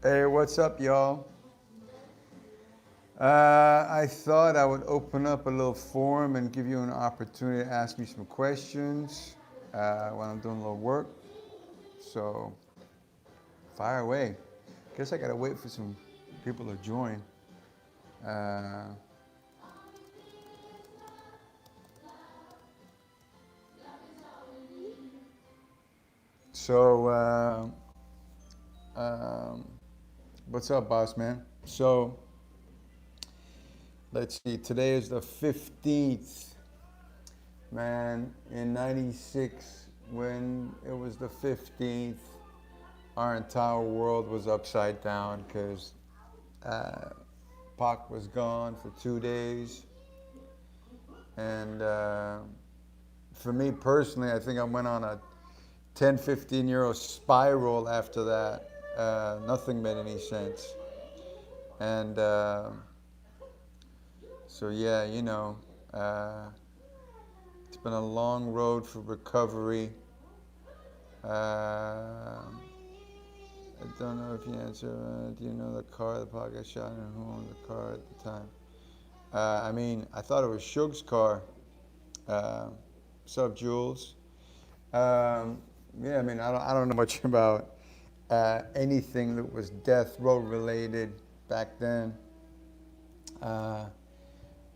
Hey, what's up, y'all? I thought I would open up a little forum and give you an opportunity to ask me some questions when I'm doing a little work. So, fire away. Guess I gotta wait for some people to join. Uh, so, um, what's up, boss man? So, let's see. Today is the 15th, man. In '96, when it was the 15th, our entire world was upside down because uh, Pac was gone for 2 days. And for me personally, I think I went on a 10, 15-year spiral after that. Nothing made any sense. And so, yeah, uh, it's been a long road for recovery. I don't know if you answer. Do you know the car the Pac got shot in, and who owned the car at the time? I thought it was Suge's car. Uh, Sub Jules. Um, yeah, I don't know much about anything that was death row related back then. Uh,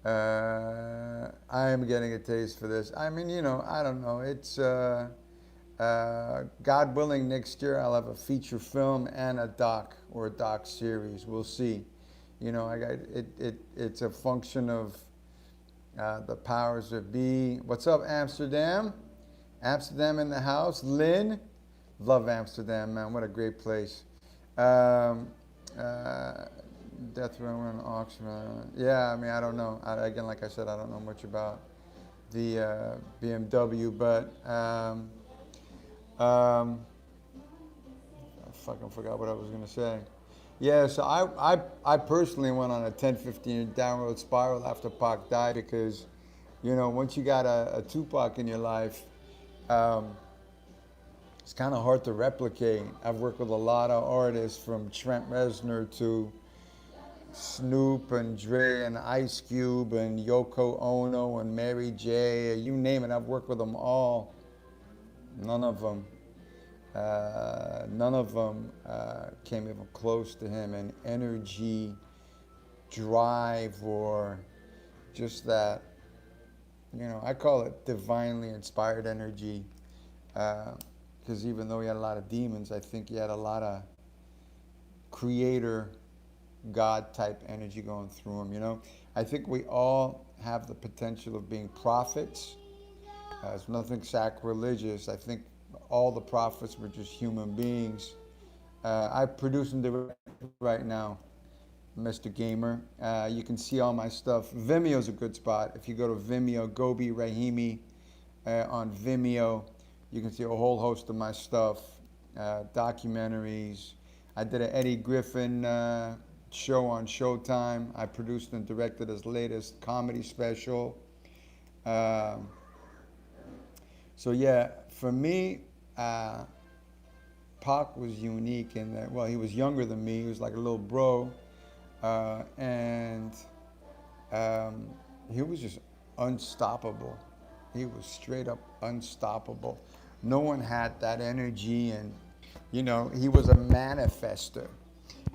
I am getting a taste for this. I don't know. It's God willing, next year I'll have a feature film and a doc or a doc series. We'll see. I got it. It's a function of the powers that be. What's up, Amsterdam? Amsterdam in the house. Lynn, love Amsterdam, man. What a great place. Um, uh, Death row on auction. Yeah, I don't know. Again, like I said, I don't know much about the BMW, but I fucking forgot what I was gonna say. Yeah, so I personally went on a 10, 15 downward spiral after Pac died because, once you got a Tupac in your life, um, it's kind of hard to replicate. I've worked with a lot of artists from Trent Reznor to Snoop and Dre and Ice Cube and Yoko Ono and Mary J. You name it, I've worked with them all. None of them came even close to him in energy, drive, or just that. I call it divinely inspired energy. Because even though he had a lot of demons, I think he had a lot of creator, God type energy going through him. I think we all have the potential of being prophets. It's nothing sacrilegious. I think all the prophets were just human beings. I produce and direct right now, Mr. Gamer. You can see all my stuff. Vimeo's a good spot. If you go to Vimeo, Gobi Rahimi on Vimeo, you can see a whole host of my stuff, documentaries. I did an Eddie Griffin show on Showtime. I produced and directed his latest comedy special. Um, so yeah, for me, Pac was unique in that, well, he was younger than me. He was like a little bro. And he was just unstoppable. He was straight up unstoppable. No one had that energy, and he was a manifester.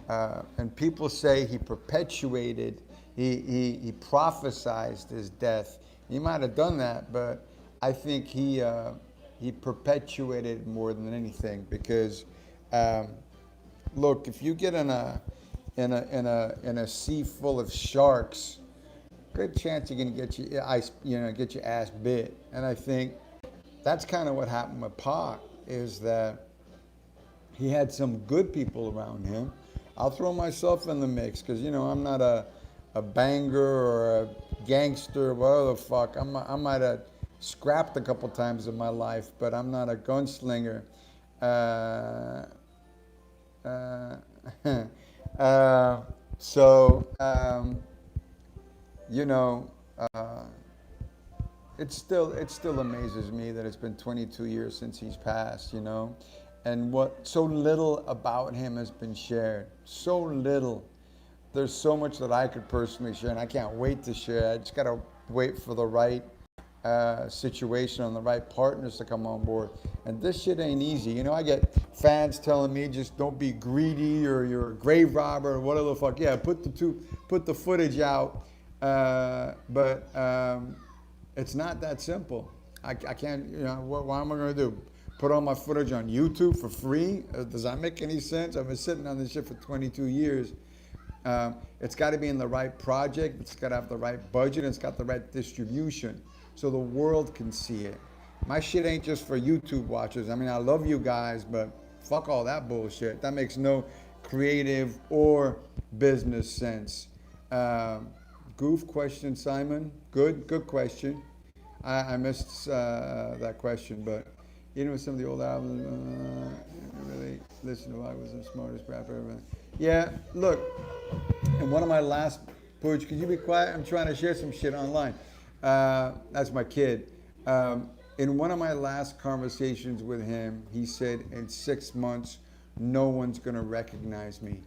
And people say he perpetuated, he prophesized his death. He might have done that, but I think he perpetuated more than anything because, look, if you get in a sea full of sharks, good chance you're gonna get your ass bit. And I think that's kind of what happened with Pac is that he had some good people around him. I'll throw myself in the mix because I'm not a banger or a gangster, whatever the fuck. I might have scrapped a couple times in my life, but I'm not a gunslinger. Uh, uh, uh, so, you know, uh, it still amazes me that it's been 22 years since he's passed. and what so little about him has been shared. So little. There's so much that I could personally share, and I can't wait to share. I just gotta wait for the right situation and the right partners to come on board. And this shit ain't easy. You know, I get fans telling me just don't be greedy or you're a grave robber or whatever the fuck. Yeah, put the footage out, but it's not that simple. I can't. You know, what am I gonna do? Put all my footage on YouTube for free? Does that make any sense? I've been sitting on this shit for 22 years. It's got to be in the right project. It's got to have the right budget. And it's got the right distribution so the world can see it. My shit ain't just for YouTube watchers. I mean, I love you guys, but fuck all that bullshit. That makes no creative or business sense. Goof question, Simon. Good question. I missed that question, but even with some of the old albums, I really listened to I was the smartest rapper ever. Yeah, look, in one of my last, Pooch, could you be quiet? I'm trying to share some shit online. That's my kid. In one of my last conversations with him, he said in 6 months, no one's gonna recognize me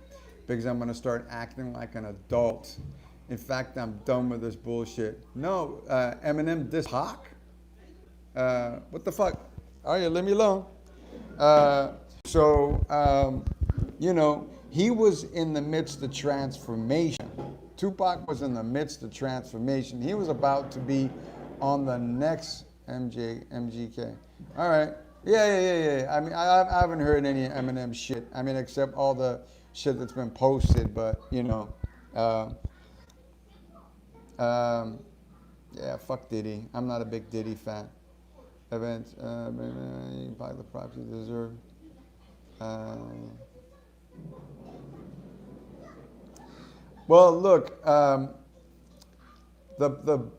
because I'm gonna start acting like an adult. In fact, I'm done with this bullshit. No, Eminem diss Pac? What the fuck? Oh yeah, leave me alone. You know, he was in the midst of transformation. Tupac was in the midst of transformation. He was about to be on the next MGK. All right. Yeah. I mean, I haven't heard any Eminem shit. I mean, except all the shit that's been posted, but, you know. Yeah, fuck Diddy. I'm not a big Diddy fan. Events, by the props you deserve. Well, look, the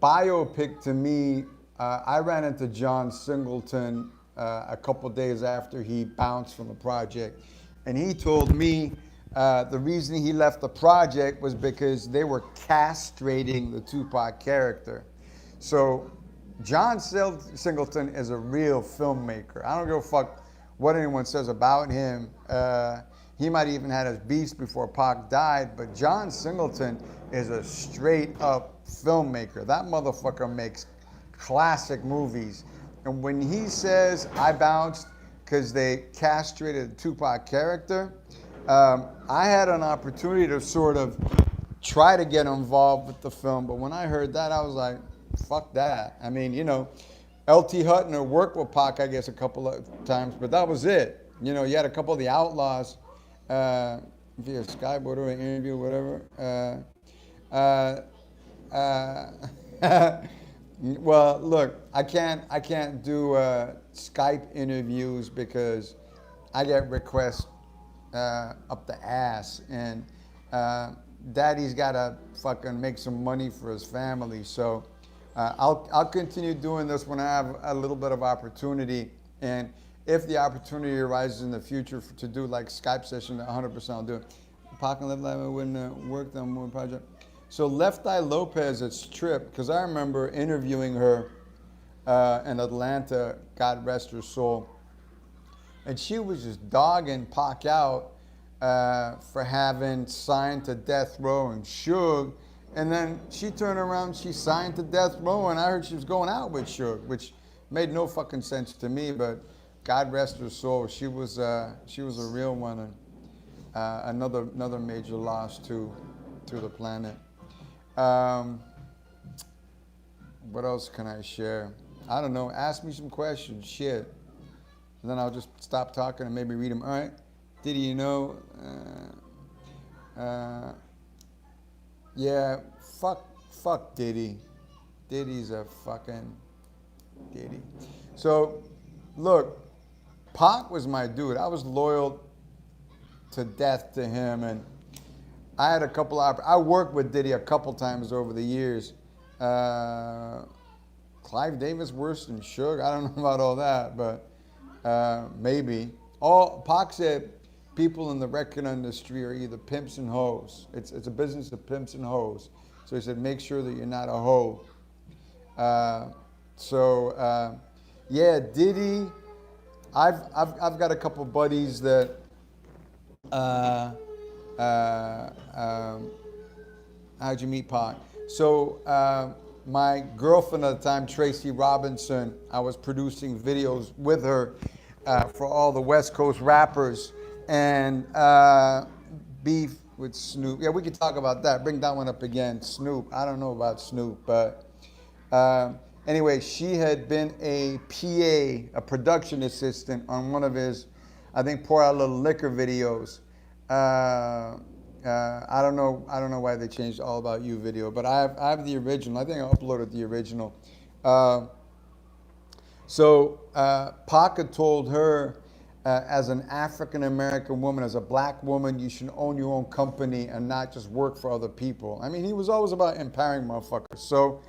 biopic to me, I ran into John Singleton a couple days after he bounced from the project, and he told me the reason he left the project was because they were castrating the Tupac character. So John Singleton is a real filmmaker. I don't give a fuck what anyone says about him. He might even had his beefs before Pac died, but John Singleton is a straight up filmmaker. That motherfucker makes classic movies. And when he says, I bounced because they castrated the Tupac character, I had an opportunity to sort of try to get involved with the film, but when I heard that, I was like, fuck that. I mean, you know, L.T. Hutner worked with Pac, I guess, a couple of times, but that was it. You know, you had a couple of the Outlaws via Skype, whatever, interview, whatever. Well, look, I can't do Skype interviews because I get requests up the ass, and Daddy's got to fucking make some money for his family. So I'll continue doing this when I have a little bit of opportunity, and if the opportunity arises in the future to do like Skype session, 100% I'll do it. Pac and Left Eye wouldn't work on one project. So Left Eye Lopez, it's Trip, because I remember interviewing her in Atlanta, God rest her soul, and she was just dogging Pac out for having signed to Death Row and Suge. And then she turned around, she signed to Death Row, and I heard she was going out with Suge, which made no fucking sense to me, but God rest her soul. She was a real one, and another major loss to the planet. What else can I share? I don't know. Ask me some questions. Shit. And then I'll just stop talking and maybe read them. All right. Diddy, you know? Yeah. Fuck Diddy. Diddy's a fucking Diddy. So, look, Pac was my dude. I was loyal to death to him, and I had a couple of, I worked with Diddy a couple times over the years. Clive Davis worse than Suge. I don't know about all that, but maybe. Pac said people in the record industry are either pimps and hoes. It's a business of pimps and hoes. So he said, make sure that you're not a hoe. Yeah, Diddy I've got a couple buddies that uh, um, how'd you meet Pac? So my girlfriend at the time, Tracy Robinson, I was producing videos with her for all the West Coast rappers, and beef with Snoop. Yeah, we could talk about that. Bring that one up again. Snoop. I don't know about Snoop, but anyway, she had been a PA, a production assistant on one of his, I think, Pour Out a Little Liquor videos. I don't know. I don't know why they changed All About You video, but I have the original. I think I uploaded the original. So Pac had told her, as an African American woman, as a black woman, you should own your own company and not just work for other people. I mean, he was always about empowering motherfuckers. So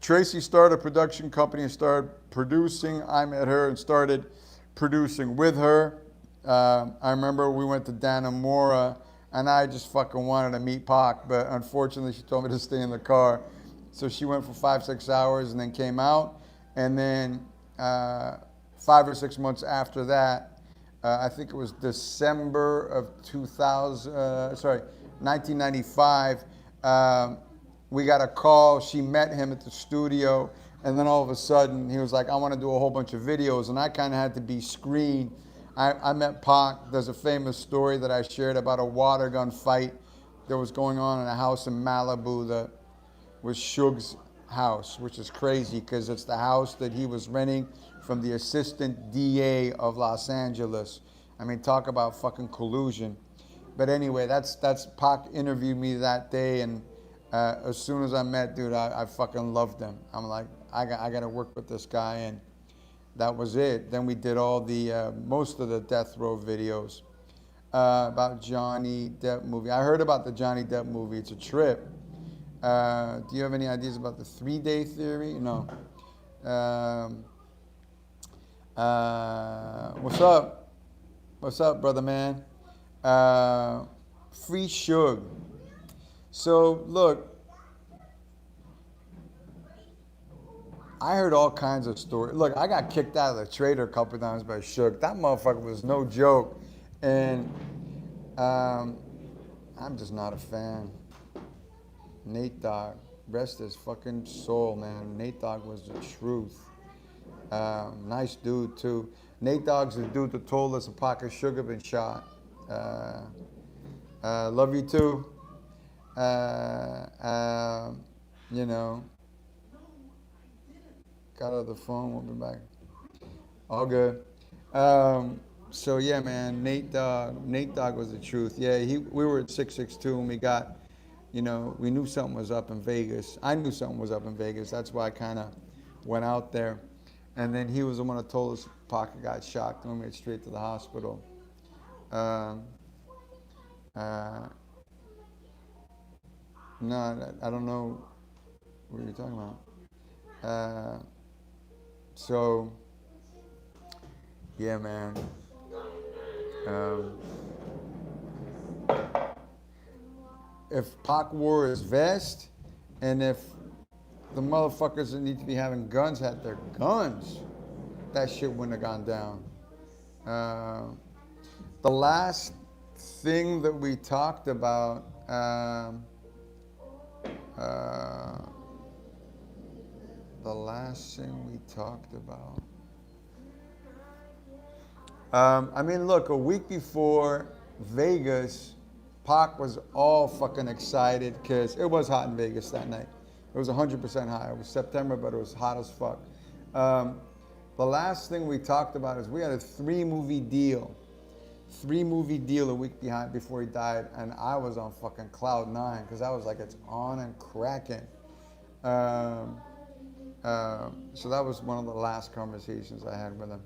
Tracy started a production company and started producing. I met her and started producing with her. I remember we went to Dannemora, and I just fucking wanted to meet Pac, but unfortunately she told me to stay in the car. So she went for 5-6 hours and then came out. And then 5 or 6 months after that, I think it was December of 1995, we got a call. She met him at the studio, and then all of a sudden he was like, I want to do a whole bunch of videos, and I kind of had to be screened. I met Pac. There's a famous story that I shared about a water gun fight that was going on in a house in Malibu that was Suge's house, which is crazy because it's the house that he was renting from the assistant DA of Los Angeles. I mean, talk about fucking collusion. But anyway, that's Pac interviewed me that day, and as soon as I met, dude, I fucking loved him. I'm like, I got to work with this guy, and that was it. Then we did all the most of the Death Row videos about Johnny Depp movie. I heard about the Johnny Depp movie. It's a trip. Do you have any ideas about the 3-day theory? No. What's up? What's up, brother man? Free Suge. So look, I heard all kinds of stories. Look, I got kicked out of the Trader a couple times by Suge. That motherfucker was no joke, and I'm just not a fan. Nate Dogg, rest his fucking soul, man. Nate Dogg was the truth. Nice dude too. Nate Dogg's the dude that told us a pocket of sugar been shot. Love you too. You know, got out of the phone. We'll be back. All good. So yeah, man. Nate Dogg was the truth. Yeah, we were at 662 and we got. You know, we knew something was up in Vegas. I knew something was up in Vegas. That's why I kind of went out there. And then he was the one that told us Pac got shot and we went straight to the hospital. No, I don't know what you're talking about. So, yeah, man. If Pac wore his vest, and if the motherfuckers that need to be having guns had their guns, that shit wouldn't have gone down. The last thing that we talked about, I mean, look, a week before Vegas, Pac was all fucking excited because it was hot in Vegas that night. It was 100% hot. It was September, but it was hot as fuck. The last thing we talked about is we had a 3-movie deal. 3-movie deal a week behind before he died, and I was on fucking cloud 9 because I was like, it's on and cracking. So that was one of the last conversations I had with him.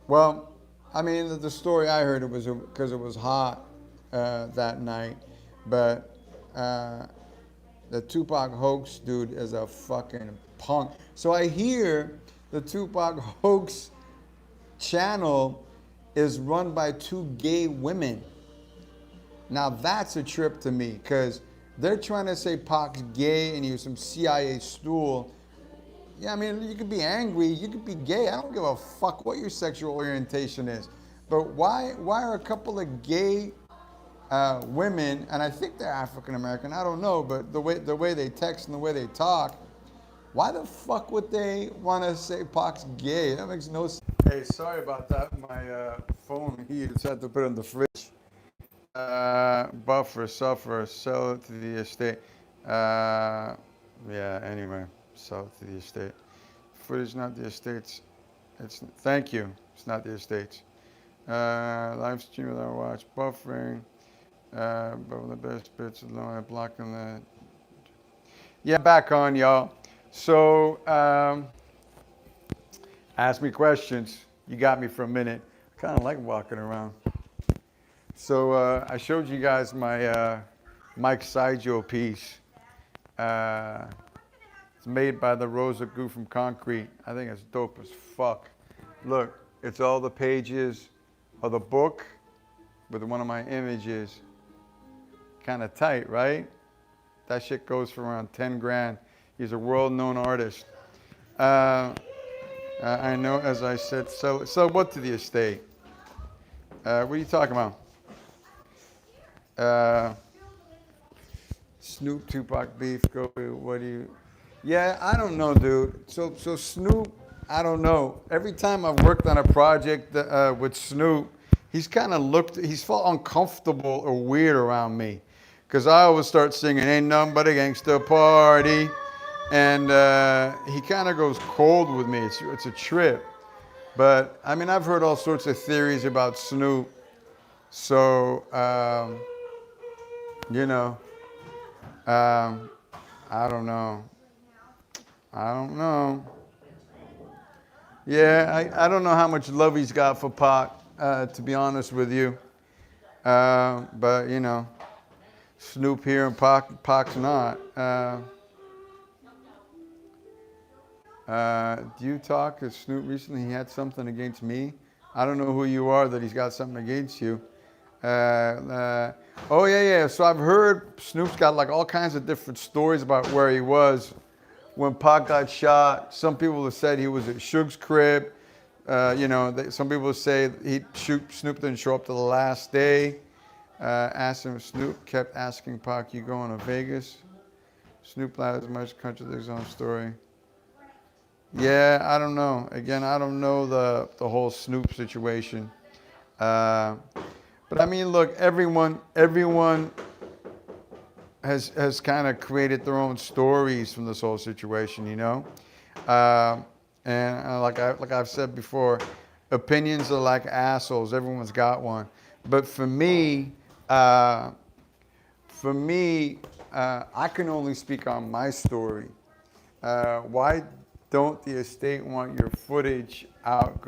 Well, I mean, the story I heard, it was because it was hot that night, but the Tupac hoax dude is a fucking punk. So I hear the Tupac hoax channel is run by 2 gay women. Now that's a trip to me, because they're trying to say Pac's gay and he was some CIA stool. Yeah, I mean, you could be angry, you could be gay. I don't give a fuck what your sexual orientation is. But why are a couple of gay women, and I think they're African American, I don't know, but the way they text and the way they talk, why the fuck would they want to say Pac's gay? That makes no sense. Hey, sorry about that. My phone heated, so I had to put it in the fridge. Buffer, suffer, sell it to the estate. Yeah, anyway, sell it to the estate. Footage, not the estates. Thank you. It's not the estates. Live stream without watch, buffering. But the best bits alone, blocking the. Yeah, back on, y'all. So, ask me questions. You got me for a minute. I kind of like walking around. So I showed you guys my Mike Sijo piece. It's made by the Rosa Goo from Concrete. I think it's dope as fuck. Look, it's all the pages of the book with one of my images. Kind of tight, right? That shit goes for around 10 grand. He's a world-known artist. I know, as I said, so what to the estate? What are you talking about? Snoop, Tupac beef, go, what do you? Yeah, I don't know, dude. So Snoop, I don't know. Every time I've worked on a project with Snoop, he's felt uncomfortable or weird around me. Because I always start singing, ain't nothing but a gangsta party. And he kind of goes cold with me. It's a trip. But, I mean, I've heard all sorts of theories about Snoop. So, you know, I don't know. Yeah, I don't know how much love he's got for Pac, to be honest with you. But, you know, Snoop here and Pac's not. Do you talk to Snoop recently? He had something against me. I don't know who you are that he's got something against you. Oh, yeah. So I've heard Snoop's got like all kinds of different stories about where he was when Pac got shot. Some people have said he was at Suge's crib. Some people say Snoop didn't show up to the last day. Asked him if Snoop kept asking Pac, you going to Vegas? Snoop lied as much contradicts his own story. Yeah, I don't know. Again, I don't know the whole Snoop situation. But I mean, look, everyone has kind of created their own stories from this whole situation, you know. And like I've said before, opinions are like assholes. Everyone's got one. But for me, I can only speak on my story. Why don't the estate want your footage out?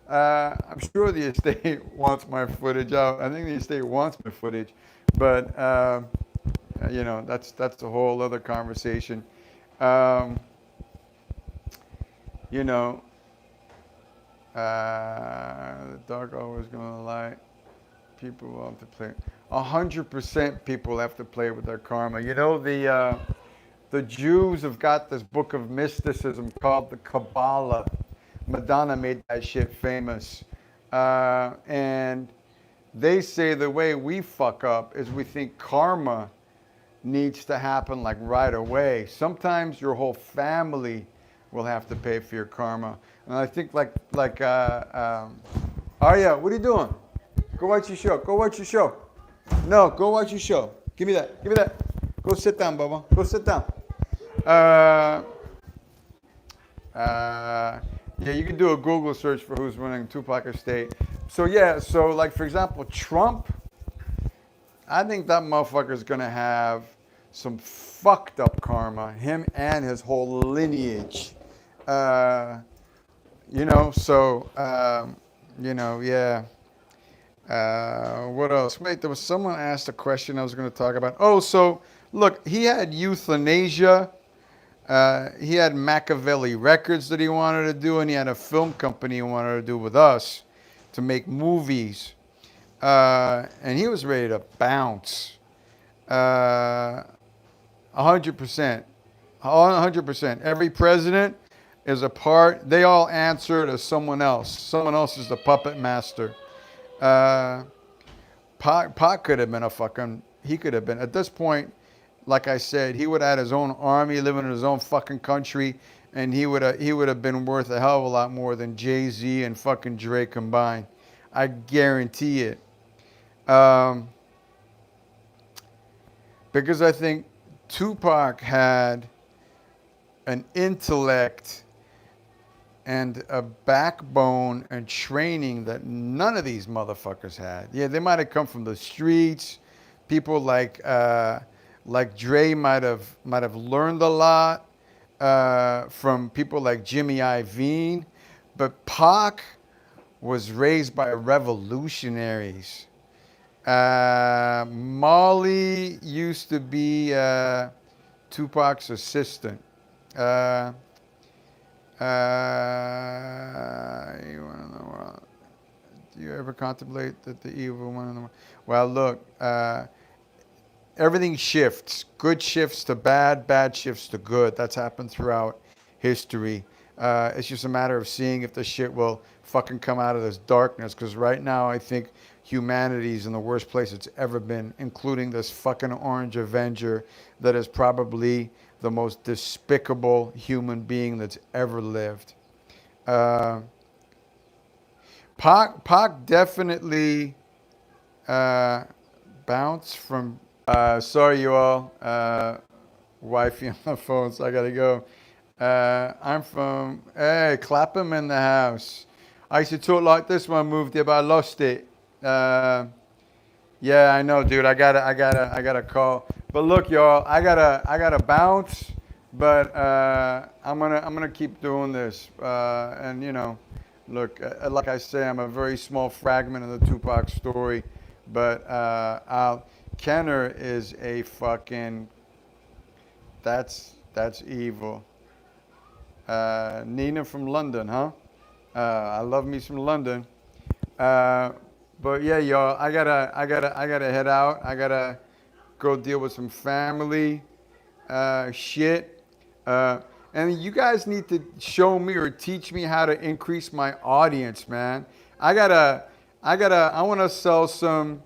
I'm sure the estate wants my footage out. I think the estate wants my footage, but that's a whole other conversation. The dog always gonna lie. People will have to play. 100% people have to play with their karma. You know, the Jews have got this book of mysticism called the Kabbalah. Madonna made that shit famous. And they say the way we fuck up is we think karma needs to happen like right away. Sometimes your whole family will have to pay for your karma. And I think Arya, what are you doing? Go watch your show. No, go watch your show. Give me that. Go sit down, Bubba. Go sit down. Yeah, you can do a Google search for who's running Tupac Estate. So like for example, Trump, I think that motherfucker's gonna have some fucked up karma, him and his whole lineage. Yeah. What else? Wait, there was someone asked a question I was going to talk about. Oh, so look, he had euthanasia. He had Machiavelli Records that he wanted to do, and he had a film company he wanted to do with us to make movies. And he was ready to bounce. 100%. 100%. Every president is a part. They all answer to someone else. Someone else is the puppet master. Uh, Pac could have been a fucking. He could have been at this point. Like I said, he would have had his own army, living in his own fucking country, and he would have been worth a hell of a lot more than Jay-Z and fucking Dre combined. I guarantee it. Um, because I think Tupac had an intellect and a backbone and training that none of these motherfuckers had. Yeah, they might have come from the streets. People like Dre might have learned a lot from people like Jimmy Iovine, but Pac was raised by revolutionaries. Molly used to be Tupac's assistant. Uh, you wanna know, do you ever contemplate that the evil one in the world? Well, look, everything shifts. Good shifts to bad, bad shifts to good. That's happened throughout history. It's just a matter of seeing if the shit will fucking come out of this darkness. Because right now, I think humanity's in the worst place it's ever been, including this fucking Orange Avenger that is probably the most despicable human being that's ever lived. Uh, Pac definitely bounced from. Sorry, you all. Wifey on the phone, so I gotta go. I'm from. Hey, Clapham in the house. I used to talk like this when I moved here, but I lost it. Yeah, I know, dude. I gotta call. But look, y'all, I gotta bounce. But I'm gonna keep doing this. And look, like I say, I'm a very small fragment of the Tupac story. But Kenner is a fucking. That's evil. Nina from London, huh? I love me some London. But yeah, y'all, I gotta head out. I gotta go deal with some family shit. And you guys need to show me or teach me how to increase my audience, man. I want to sell some.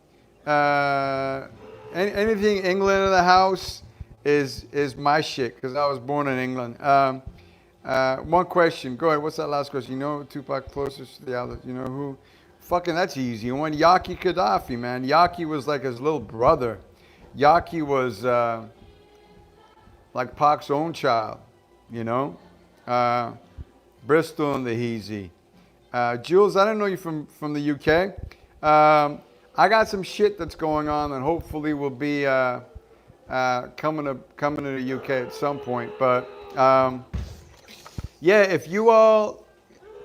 Anything England in the house is my shit because I was born in England. One question. Go ahead. What's that last question? You know Tupac closest to the other? You know who? Fucking that's easy. One Yaki Gaddafi, man. Yaki was like his little brother. Yaki was like Pac's own child, you know. Uh, Bristol and the Heezy. Jules, I don't know you from the UK. I got some shit that's going on and hopefully will be coming to the UK at some point. But yeah, if you all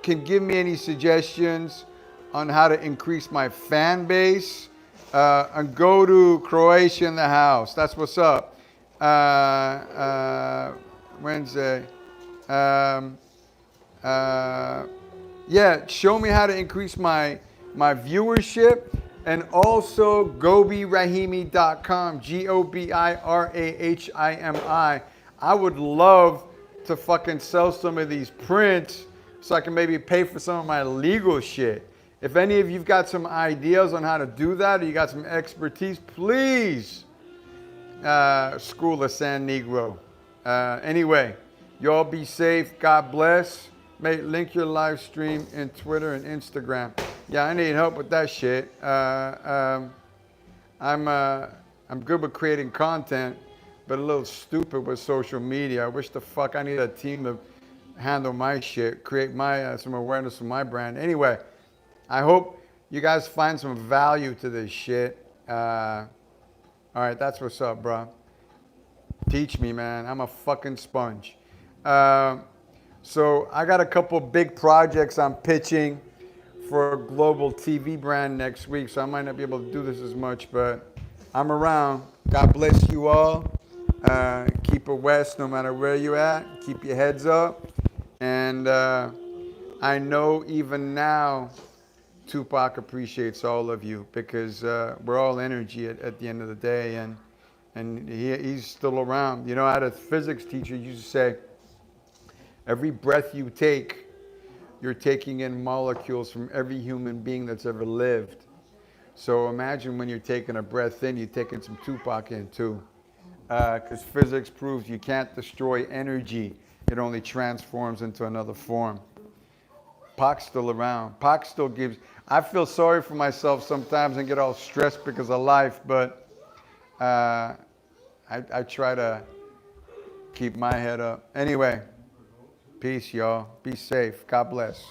can give me any suggestions on how to increase my fan base, and go to Croatia in the house. That's what's up. Wednesday. Yeah, show me how to increase my viewership, and also GobiRahimi.com, GobiRahimi. I would love to fucking sell some of these prints so I can maybe pay for some of my legal shit. If any of you've got some ideas on how to do that, or you got some expertise, please, School of San Negro. Anyway, y'all be safe. God bless. Mate, link your live stream in Twitter and Instagram. Yeah, I need help with that shit. I'm good with creating content, but a little stupid with social media. I wish the fuck I need a team to handle my shit, create my some awareness of my brand. Anyway, I hope you guys find some value to this shit. All right, that's what's up, bro. Teach me, man. I'm a fucking sponge. So I got a couple big projects I'm pitching for a global TV brand next week, so I might not be able to do this as much, but I'm around. God bless you all. Keep it west no matter where you at. Keep your heads up. And I know even now Tupac appreciates all of you because we're all energy at the end of the day, and he's still around. You know, I had a physics teacher who used to say, Every breath you take, you're taking in molecules from every human being that's ever lived. So imagine when you're taking a breath in, you're taking some Tupac in too. Because physics proves you can't destroy energy. It only transforms into another form. Pac's still around. Pac still gives. I feel sorry for myself sometimes and get all stressed because of life, but I try to keep my head up. Anyway, peace, y'all. Be safe. God bless.